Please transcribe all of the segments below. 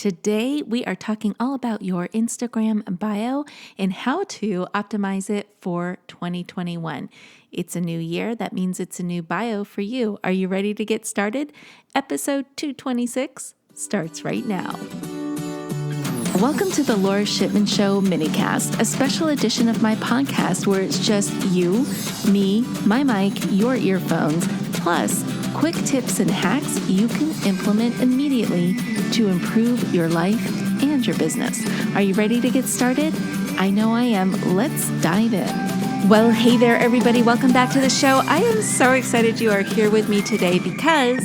Today, we are talking all about your Instagram bio and how to optimize it for 2021. It's a new year. That means it's a new bio for you. Are you ready to get started? Episode 226 starts right now. Welcome to the Lora Shipman Show minicast, a special edition of my podcast where it's just you, me, my mic, your earphones, plus quick tips and hacks you can implement immediately to improve your life and your business. Are you ready to get started? I know I am. Let's dive in. Well, hey there, everybody. Welcome back to the show. I am so excited you are here with me today because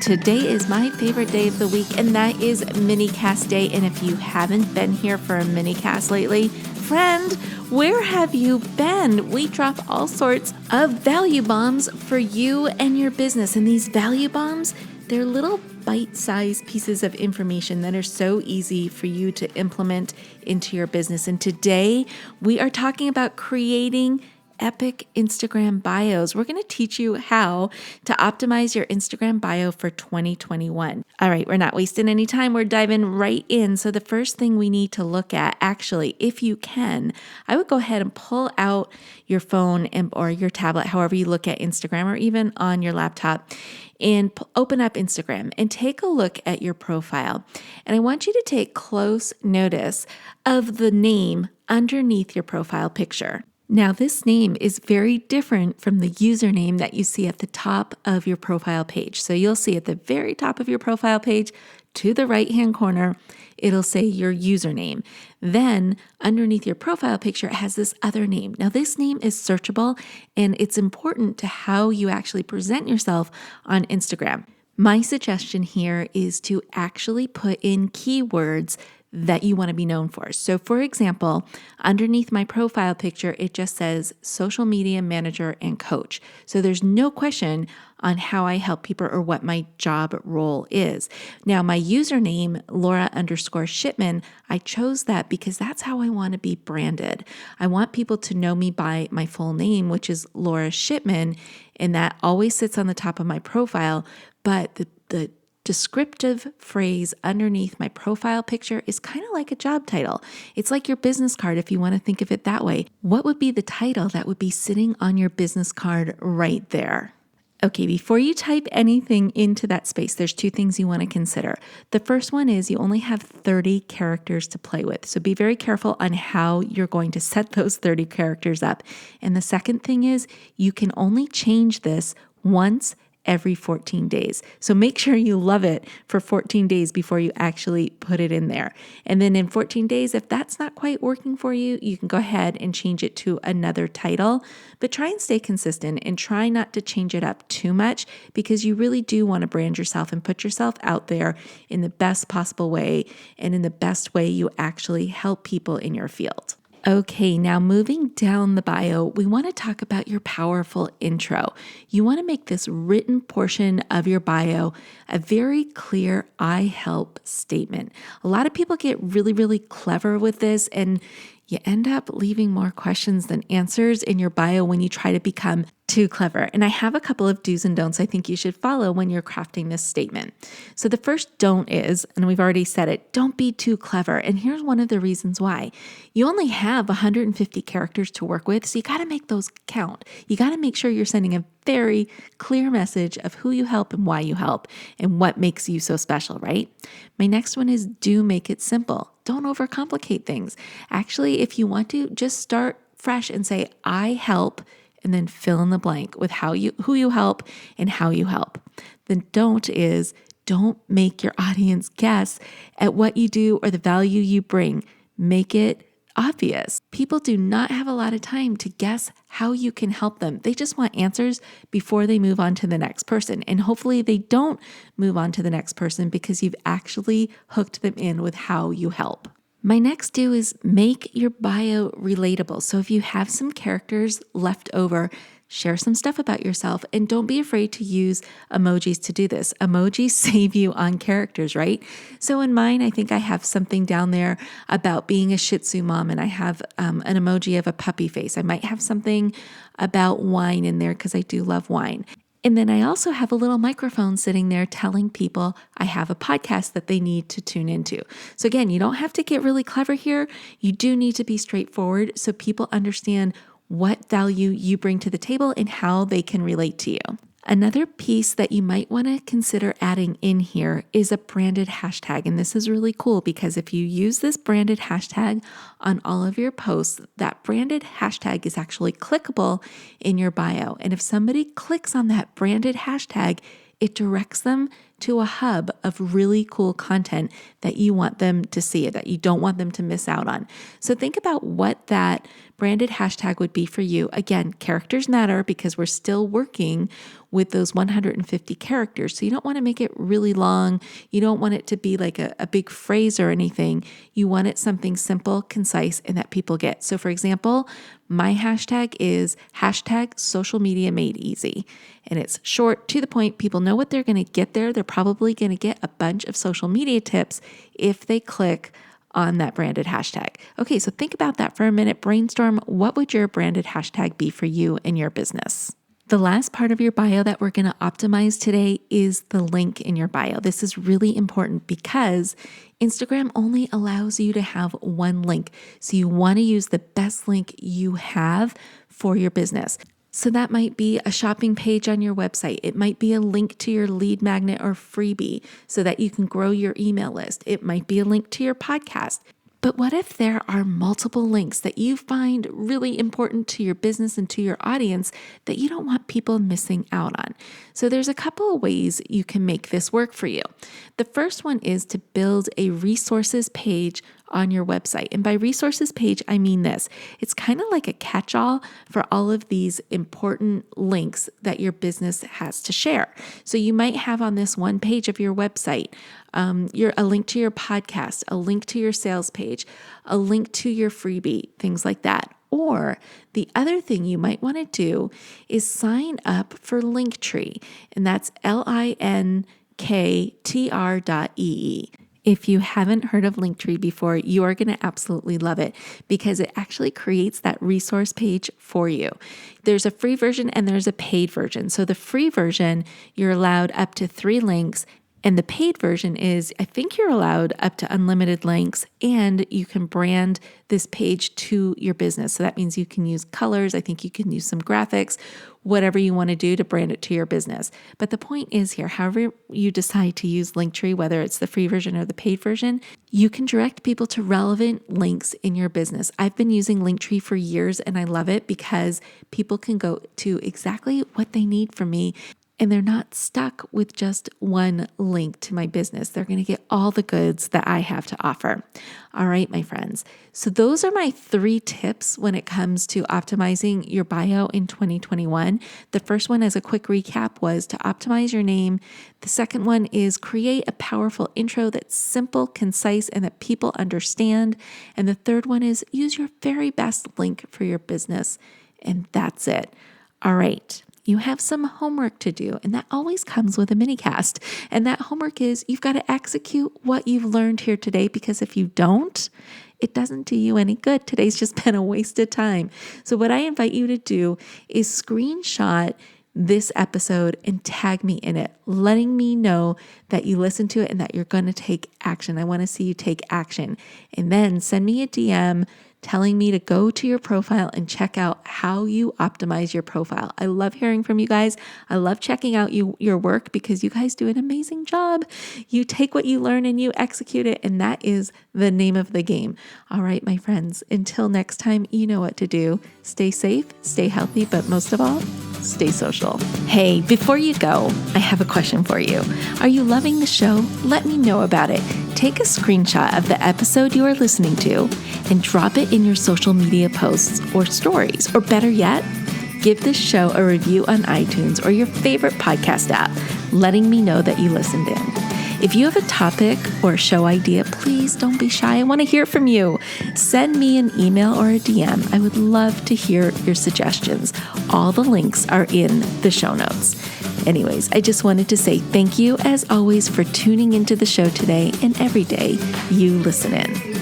today is my favorite day of the week, and that is minicast day. And if you haven't been here for a minicast lately, friend, where have you been? We drop all sorts of value bombs for you and your business. And these value bombs, they're little bite-sized pieces of information that are so easy for you to implement into your business. And today we are talking about creating epic Instagram bios. We're going to teach you how to optimize your Instagram bio for 2021. All right, we're not wasting any time. We're diving right in. So the first thing we need to look at, actually, if you can, I would go ahead and pull out your phone or your tablet, however you look at Instagram, or even on your laptop, and open up Instagram and take a look at your profile. And I want you to take close notice of the name underneath your profile picture. Now, this name is very different from the username that you see at the top of your profile page. So you'll see at the very top of your profile page, to the right-hand corner, it'll say your username. Then underneath your profile picture, it has this other name. Now, this name is searchable, and it's important to how you actually present yourself on Instagram. My suggestion here is to actually put in keywords that you want to be known for. So for example, underneath my profile picture, it just says social media manager and coach. So there's no question on how I help people or what my job role is. Now, my username, Lora_Shipman, I chose that because that's how I want to be branded. I want people to know me by my full name, which is Lora Shipman, and that always sits on the top of my profile. But the descriptive phrase underneath my profile picture is kind of like a job title. It's like your business card, if you want to think of it that way. What would be the title that would be sitting on your business card right there? Okay, before you type anything into that space, there's two things you want to consider. The first one is you only have 30 characters to play with. So be very careful on how you're going to set those 30 characters up. And the second thing is you can only change this once every 14 days. So make sure you love it for 14 days before you actually put it in there. And then in 14 days, if that's not quite working for you, you can go ahead and change it to another title, but try and stay consistent and try not to change it up too much because you really do want to brand yourself and put yourself out there in the best possible way and in the best way you actually help people in your field. Okay, now moving down the bio, we want to talk about your powerful intro. You want to make this written portion of your bio a very clear I help statement. A lot of people get really clever with this, and you end up leaving more questions than answers in your bio when you try to become too clever. And I have a couple of do's and don'ts I think you should follow when you're crafting this statement. So the first don't is, and we've already said it, don't be too clever. And here's one of the reasons why. You only have 150 characters to work with, so you got to make those count. You got to make sure you're sending a very clear message of who you help and why you help and what makes you so special, right? My next one is do make it simple. Don't overcomplicate things. Actually, if you want to, just start fresh and say, I help, and then fill in the blank with who you help and how you help. The don't is don't make your audience guess at what you do or the value you bring. Make it obvious. People do not have a lot of time to guess how you can help them. They just want answers before they move on to the next person. And hopefully they don't move on to the next person because you've actually hooked them in with how you help. My next do is make your bio relatable. So if you have some characters left over, share some stuff about yourself, and don't be afraid to use emojis to do this. Emojis save you on characters, right? So in mine, I think I have something down there about being a Shih Tzu mom, and I have an emoji of a puppy face. I might have something about wine in there because I do love wine. And then I also have a little microphone sitting there telling people I have a podcast that they need to tune into. So again, you don't have to get really clever here. You do need to be straightforward so people understand what value you bring to the table and how they can relate to you. Another piece that you might want to consider adding in here is a branded hashtag. And this is really cool because if you use this branded hashtag on all of your posts, that branded hashtag is actually clickable in your bio. And if somebody clicks on that branded hashtag, it directs them to a hub of really cool content that you want them to see, that you don't want them to miss out on. So think about what that branded hashtag would be for you. Again, characters matter because we're still working with those 150 characters. So you don't want to make it really long. You don't want it to be like a big phrase or anything. You want it something simple, concise, and that people get. So for example, my hashtag is hashtag social media made easy. And it's short, to the point. People know what they're going to get there. They're probably going to get a bunch of social media tips if they click on that branded hashtag. Okay, so think about that for a minute. Brainstorm, what would your branded hashtag be for you and your business? The last part of your bio that we're going to optimize today is the link in your bio. This is really important because Instagram only allows you to have one link. So you want to use the best link you have for your business. So that might be a shopping page on your website. It might be a link to your lead magnet or freebie so that you can grow your email list. It might be a link to your podcast. But what if there are multiple links that you find really important to your business and to your audience that you don't want people missing out on? So there's a couple of ways you can make this work for you. The first one is to build a resources page on your website. And by resources page, I mean this. It's kind of like a catch-all for all of these important links that your business has to share. So you might have on this one page of your website, a link to your podcast, a link to your sales page, a link to your freebie, things like that. Or the other thing you might want to do is sign up for Linktree, and that's linktr.ee. If you haven't heard of Linktree before, you are going to absolutely love it because it actually creates that resource page for you. There's a free version and there's a paid version. So the free version, you're allowed up to 3 links. And the paid version is, I think you're allowed up to unlimited links, and you can brand this page to your business. So that means you can use colors. I think you can use some graphics, whatever you want to do to brand it to your business. But the point is here, however you decide to use Linktree, whether it's the free version or the paid version, you can direct people to relevant links in your business. I've been using Linktree for years and I love it because people can go to exactly what they need from me. And they're not stuck with just one link to my business. They're going to get all the goods that I have to offer. All right, my friends. So those are my 3 tips when it comes to optimizing your bio in 2021. The first one, as a quick recap, was to optimize your name. The second one is create a powerful intro that's simple, concise, and that people understand. And the third one is use your very best link for your business. And that's it. All right. You have some homework to do, and that always comes with a mini cast. And that homework is you've got to execute what you've learned here today, because if you don't, it doesn't do you any good. Today's just been a waste of time. So what I invite you to do is screenshot this episode and tag me in it, letting me know that you listened to it and that you're going to take action. I want to see you take action. And then send me a DM telling me to go to your profile and check out how you optimize your profile. I love hearing from you guys. I love checking out your work because you guys do an amazing job. You take what you learn and you execute it, and that is the name of the game. All right, my friends, until next time, you know what to do. Stay safe, stay healthy, but most of all, stay social. Hey, before you go, I have a question for you. Are you loving the show? Let me know about it. Take a screenshot of the episode you are listening to and drop it in your social media posts or stories. Or better yet, give this show a review on iTunes or your favorite podcast app, letting me know that you listened in. If you have a topic or a show idea, please don't be shy. I want to hear from you. Send me an email or a DM. I would love to hear your suggestions. All the links are in the show notes. Anyways, I just wanted to say thank you, as always, for tuning into the show today and every day you listen in.